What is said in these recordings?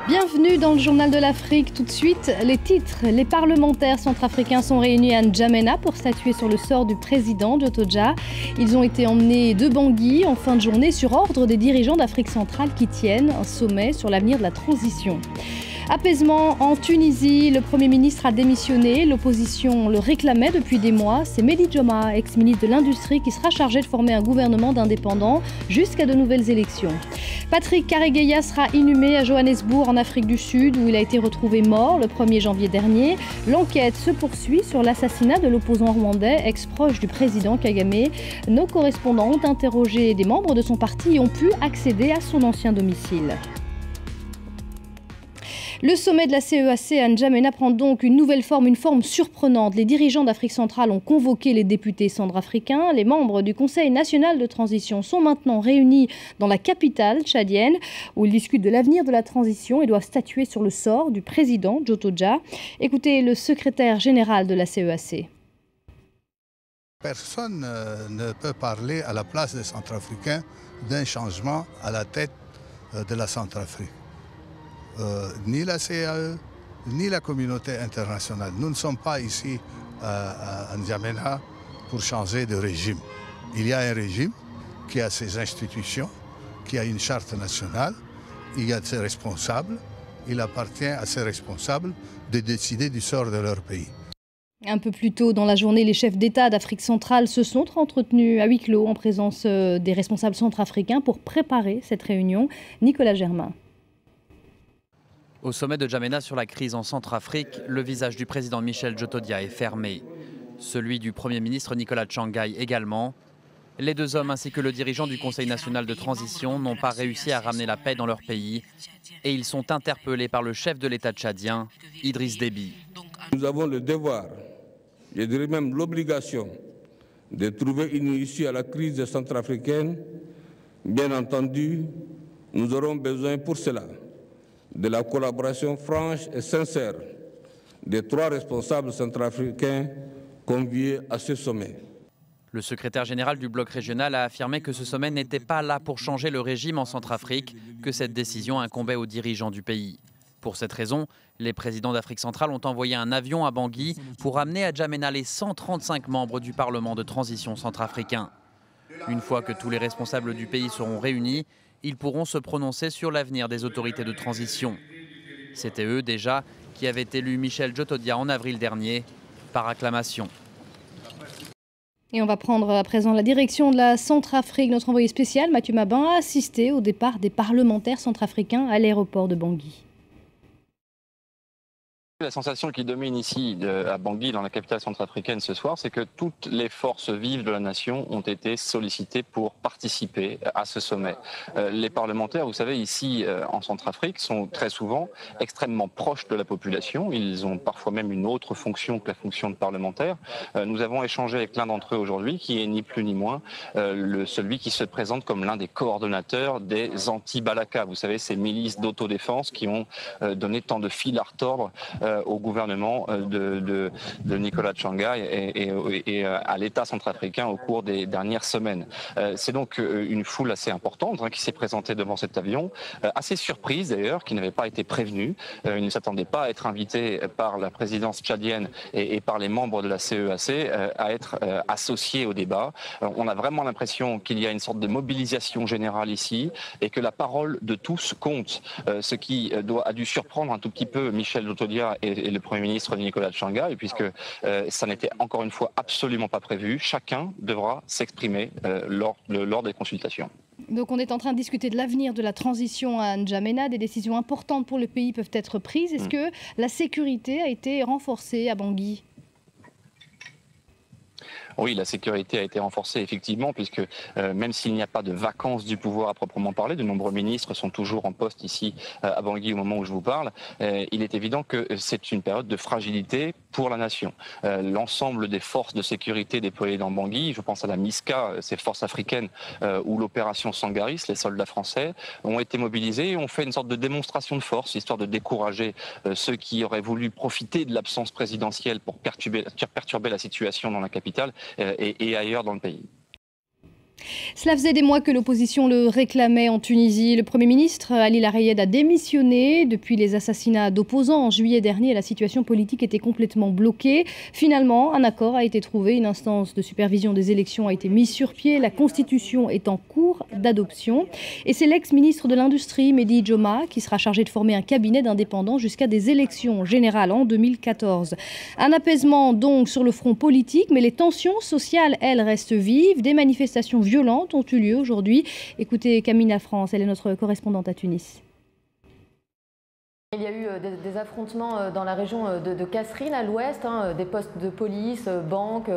Bienvenue dans le Journal de l'Afrique. Tout de suite, les titres. Les parlementaires centrafricains sont réunis à N'Djamena pour statuer sur le sort du président Jotoja. Ils ont été emmenés de Bangui en fin de journée sur ordre des dirigeants d'Afrique centrale qui tiennent un sommet sur l'avenir de la transition. Apaisement en Tunisie, le Premier ministre a démissionné, l'opposition le réclamait depuis des mois. C'est Mehdi Djoma, ex-ministre de l'Industrie, qui sera chargé de former un gouvernement d'indépendants jusqu'à de nouvelles élections. Patrick Karegeya sera inhumé à Johannesburg en Afrique du Sud où il a été retrouvé mort le 1er janvier dernier. L'enquête se poursuit sur l'assassinat de l'opposant rwandais, ex-proche du président Kagame. Nos correspondants ont interrogé des membres de son parti et ont pu accéder à son ancien domicile. Le sommet de la CEAC à N'Djamena prend donc une nouvelle forme, une forme surprenante. Les dirigeants d'Afrique centrale ont convoqué les députés centrafricains. Les membres du Conseil national de transition sont maintenant réunis dans la capitale tchadienne où ils discutent de l'avenir de la transition et doivent statuer sur le sort du président Jotoja. Écoutez le secrétaire général de la CEAC. Personne ne peut parler à la place des Centrafricains d'un changement à la tête de la Centrafrique. Ni la CAE, ni la communauté internationale. Nous ne sommes pas ici à N'Djamena pour changer de régime. Il y a un régime qui a ses institutions, qui a une charte nationale, il y a ses responsables. Il appartient à ces responsables de décider du sort de leur pays. Un peu plus tôt dans la journée, les chefs d'État d'Afrique centrale se sont entretenus à huis clos en présence des responsables centrafricains pour préparer cette réunion. Nicolas Germain. Au sommet de N'Djamena sur la crise en Centrafrique, le visage du président Michel Jotodia est fermé. Celui du Premier ministre Nicolas Tshangai également. Les deux hommes ainsi que le dirigeant du Conseil national de transition n'ont pas réussi à ramener la paix dans leur pays. Et ils sont interpellés par le chef de l'État tchadien, Idriss Déby. Nous avons le devoir, je dirais même l'obligation, de trouver une issue à la crise centrafricaine. Bien entendu, nous aurons besoin pour cela de la collaboration franche et sincère des trois responsables centrafricains conviés à ce sommet. Le secrétaire général du bloc régional a affirmé que ce sommet n'était pas là pour changer le régime en Centrafrique, que cette décision incombait aux dirigeants du pays. Pour cette raison, les présidents d'Afrique centrale ont envoyé un avion à Bangui pour amener à N'Djamena les 135 membres du Parlement de transition centrafricain. Une fois que tous les responsables du pays seront réunis, ils pourront se prononcer sur l'avenir des autorités de transition. C'était eux déjà qui avaient élu Michel Jotodia en avril dernier par acclamation. Et on va prendre à présent la direction de la Centrafrique. Notre envoyé spécial, Mathieu Mabin, a assisté au départ des parlementaires centrafricains à l'aéroport de Bangui. La sensation qui domine ici à Bangui, dans la capitale centrafricaine ce soir, c'est que toutes les forces vives de la nation ont été sollicitées pour participer à ce sommet. Les parlementaires, vous savez, ici en Centrafrique, sont très souvent extrêmement proches de la population. Ils ont parfois même une autre fonction que la fonction de parlementaire. Nous avons échangé avec l'un d'entre eux aujourd'hui, qui est ni plus ni moins celui qui se présente comme l'un des coordonnateurs des anti-Balaka. Vous savez, ces milices d'autodéfense qui ont donné tant de fil à retordre au gouvernement de Nicolas Tshangai et à l'État centrafricain au cours des dernières semaines. C'est donc une foule assez importante qui s'est présentée devant cet avion, assez surprise d'ailleurs, qui n'avait pas été prévenue. Ils ne s'attendaient pas à être invités par la présidence tchadienne et par les membres de la CEAC à être associés au débat. On a vraiment l'impression qu'il y a une sorte de mobilisation générale ici et que la parole de tous compte, ce qui a dû surprendre un tout petit peu Michel Jotodia et le Premier ministre Nicolas Tshangai, puisque ça n'était encore une fois absolument pas prévu. Chacun devra s'exprimer lors des consultations. Donc on est en train de discuter de l'avenir de la transition à N'Djamena. Des décisions importantes pour le pays peuvent être prises. Est-ce que la sécurité a été renforcée à Bangui ? Oui, la sécurité a été renforcée effectivement, puisque même s'il n'y a pas de vacances du pouvoir à proprement parler, de nombreux ministres sont toujours en poste ici à Bangui au moment où je vous parle. Il est évident que c'est une période de fragilité pour la nation. L'ensemble des forces de sécurité déployées dans Bangui, je pense à la MISCA, ces forces africaines, ou l'opération Sangaris, les soldats français, ont été mobilisés et ont fait une sorte de démonstration de force, histoire de décourager ceux qui auraient voulu profiter de l'absence présidentielle pour perturber la situation dans la capitale et ailleurs dans le pays. Cela faisait des mois que l'opposition le réclamait en Tunisie. Le Premier ministre Ali Larayed a démissionné. Depuis les assassinats d'opposants en juillet dernier, la situation politique était complètement bloquée. Finalement, un accord a été trouvé. Une instance de supervision des élections a été mise sur pied. La Constitution est en cours d'adoption. Et c'est l'ex-ministre de l'Industrie, Mehdi Djoma, qui sera chargé de former un cabinet d'indépendants jusqu'à des élections générales en 2014. Un apaisement donc sur le front politique, mais les tensions sociales, elles, restent vives. Des manifestations violentes ont eu lieu aujourd'hui. Écoutez Camina France, elle est notre correspondante à Tunis. Il y a eu des affrontements dans la région de Kasserine à l'ouest, des postes de police, banques,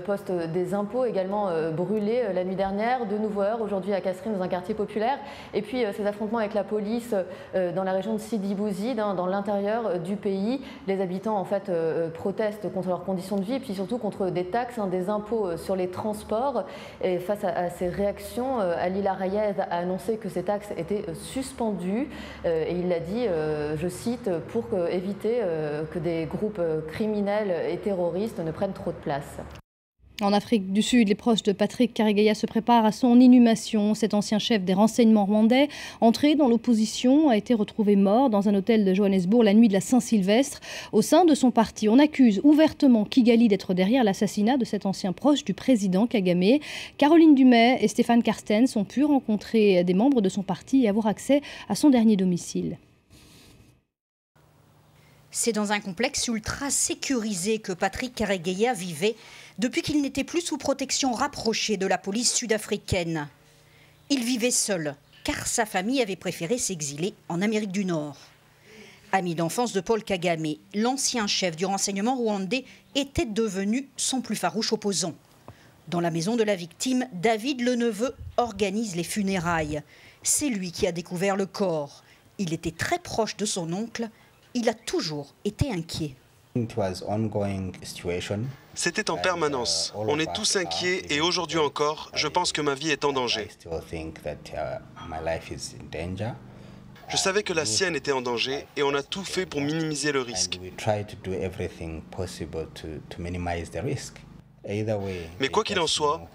postes des impôts également brûlés la nuit dernière. De nouveau heure aujourd'hui à Kasserine dans un quartier populaire. Et puis ces affrontements avec la police dans la région de Sidi Bouzid, dans l'intérieur du pays. Les habitants en fait protestent contre leurs conditions de vie et puis surtout contre des taxes, des impôts sur les transports. Et face à ces réactions, Ali Larayed a annoncé que ces taxes étaient suspendues et il l'a dit. Je cite, pour éviter que des groupes criminels et terroristes ne prennent trop de place. En Afrique du Sud, les proches de Patrick Karegeya se préparent à son inhumation. Cet ancien chef des renseignements rwandais, entré dans l'opposition, a été retrouvé mort dans un hôtel de Johannesburg la nuit de la Saint-Sylvestre. Au sein de son parti, on accuse ouvertement Kigali d'être derrière l'assassinat de cet ancien proche du président Kagame. Caroline Dumais et Stéphane Carstens ont pu rencontrer des membres de son parti et avoir accès à son dernier domicile. C'est dans un complexe ultra sécurisé que Patrick Karegeya vivait depuis qu'il n'était plus sous protection rapprochée de la police sud-africaine. Il vivait seul, car sa famille avait préféré s'exiler en Amérique du Nord. Ami d'enfance de Paul Kagame, l'ancien chef du renseignement rwandais était devenu son plus farouche opposant. Dans la maison de la victime, David le neveu organise les funérailles. C'est lui qui a découvert le corps. Il était très proche de son oncle. Il a toujours été inquiet. C'était en permanence. On est tous inquiets et aujourd'hui encore, je pense que ma vie est en danger. Je savais que la sienne était en danger et on a tout fait pour minimiser le risque. Mais quoi qu'il en soit,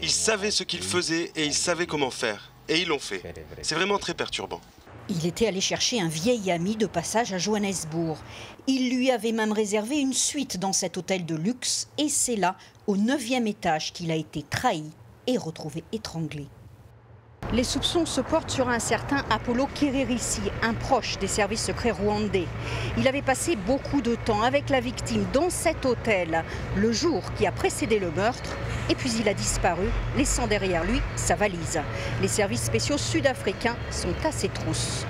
ils savaient ce qu'ils faisaient et ils savaient comment faire. Et ils l'ont fait. C'est vraiment très perturbant. Il était allé chercher un vieil ami de passage à Johannesburg. Il lui avait même réservé une suite dans cet hôtel de luxe. Et c'est là, au 9e étage, qu'il a été trahi et retrouvé étranglé. Les soupçons se portent sur un certain Apollo Kererissi, un proche des services secrets rwandais. Il avait passé beaucoup de temps avec la victime dans cet hôtel, le jour qui a précédé le meurtre, et puis il a disparu, laissant derrière lui sa valise. Les services spéciaux sud-africains sont à ses trousses.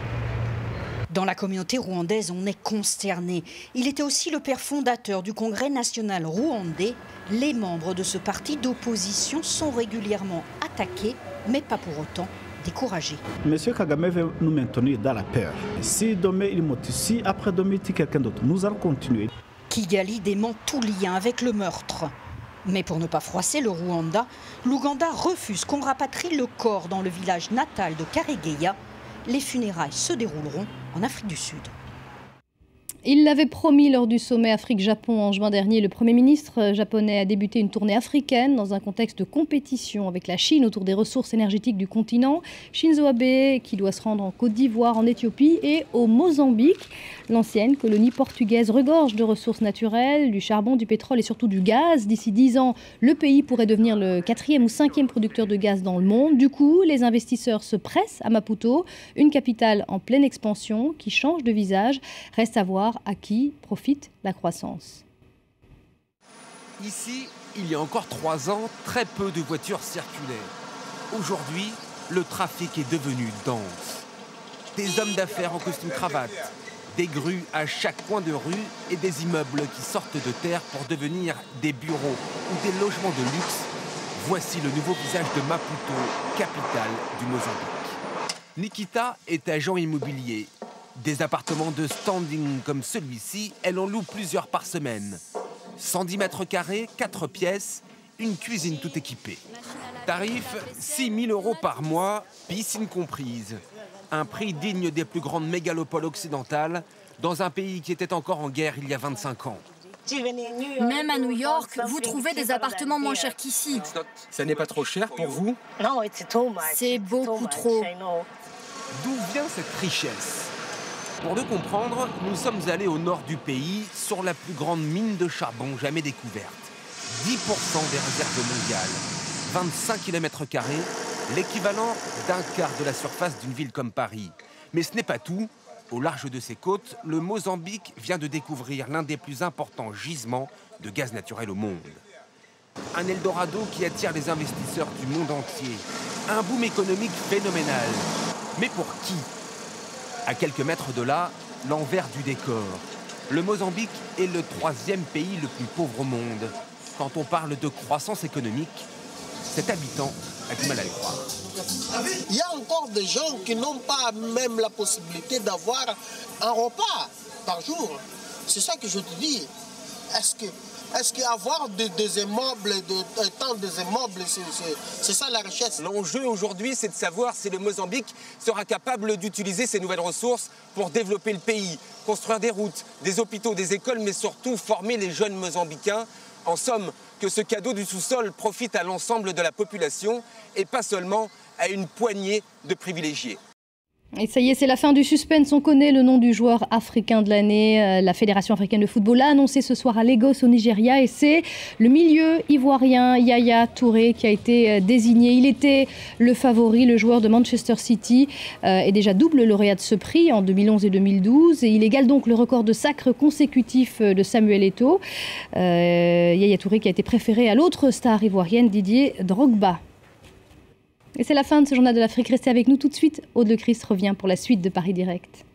Dans la communauté rwandaise, on est consterné. Il était aussi le père fondateur du Congrès national rwandais. Les membres de ce parti d'opposition sont régulièrement attaqués, mais pas pour autant découragés. Monsieur Kagame veut nous maintenir dans la peur. Si demain il monte ici, après demain il tue quelqu'un d'autre, nous allons continuer. Kigali dément tout lien avec le meurtre. Mais pour ne pas froisser le Rwanda, l'Ouganda refuse qu'on rapatrie le corps dans le village natal de Karegeya. Les funérailles se dérouleront en Afrique du Sud. Il l'avait promis lors du sommet Afrique-Japon en juin dernier. Le Premier ministre japonais a débuté une tournée africaine dans un contexte de compétition avec la Chine autour des ressources énergétiques du continent. Shinzo Abe qui doit se rendre en Côte d'Ivoire, en Éthiopie et au Mozambique. L'ancienne colonie portugaise regorge de ressources naturelles, du charbon, du pétrole et surtout du gaz. D'ici 10 ans, le pays pourrait devenir le 4e ou 5e producteur de gaz dans le monde. Du coup, les investisseurs se pressent à Maputo, une capitale en pleine expansion qui change de visage. Reste à voir à qui profite la croissance. Ici, il y a encore 3 ans, très peu de voitures circulaient. Aujourd'hui, le trafic est devenu dense. Des hommes d'affaires en costume cravate, des grues à chaque coin de rue et des immeubles qui sortent de terre pour devenir des bureaux ou des logements de luxe. Voici le nouveau visage de Maputo, capitale du Mozambique. Nikita est agent immobilier. Des appartements de standing comme celui-ci, elle en loue plusieurs par semaine. 110 mètres carrés, 4 pièces, une cuisine tout équipée. Tarif 6 000 € par mois, piscine comprise. Un prix digne des plus grandes mégalopoles occidentales, dans un pays qui était encore en guerre il y a 25 ans. Même à New York, vous trouvez des appartements moins chers qu'ici. Ça n'est pas trop cher pour vous? C'est beaucoup trop. D'où vient cette richesse? Pour le comprendre, nous sommes allés au nord du pays, sur la plus grande mine de charbon jamais découverte. 10% des réserves mondiales, 25 km², l'équivalent d'un quart de la surface d'une ville comme Paris. Mais ce n'est pas tout. Au large de ses côtes, le Mozambique vient de découvrir l'un des plus importants gisements de gaz naturel au monde. Un Eldorado qui attire les investisseurs du monde entier. Un boom économique phénoménal. Mais pour qui? À quelques mètres de là, l'envers du décor. Le Mozambique est le 3e pays le plus pauvre au monde. Quand on parle de croissance économique, cet habitant a du mal à le croire. Il y a encore des gens qui n'ont pas même la possibilité d'avoir un repas par jour. C'est ça que je te dis. Est-ce qu'avoir des immeubles, tant des immeubles, c'est ça la richesse? L'enjeu aujourd'hui, c'est de savoir si le Mozambique sera capable d'utiliser ces nouvelles ressources pour développer le pays, construire des routes, des hôpitaux, des écoles, mais surtout former les jeunes Mozambicains. En somme, que ce cadeau du sous-sol profite à l'ensemble de la population et pas seulement à une poignée de privilégiés. Et ça y est, c'est la fin du suspense. On connaît le nom du joueur africain de l'année. La Fédération africaine de football l'a annoncé ce soir à Lagos, au Nigeria. Et c'est le milieu ivoirien Yaya Touré qui a été désigné. Il était le favori, le joueur de Manchester City, est déjà double lauréat de ce prix en 2011 et 2012. Et il égale donc le record de sacres consécutifs de Samuel Eto'o. Yaya Touré qui a été préféré à l'autre star ivoirienne, Didier Drogba. Et c'est la fin de ce journal de l'Afrique. Restez avec nous tout de suite. Aude Le Christ revient pour la suite de Paris Direct.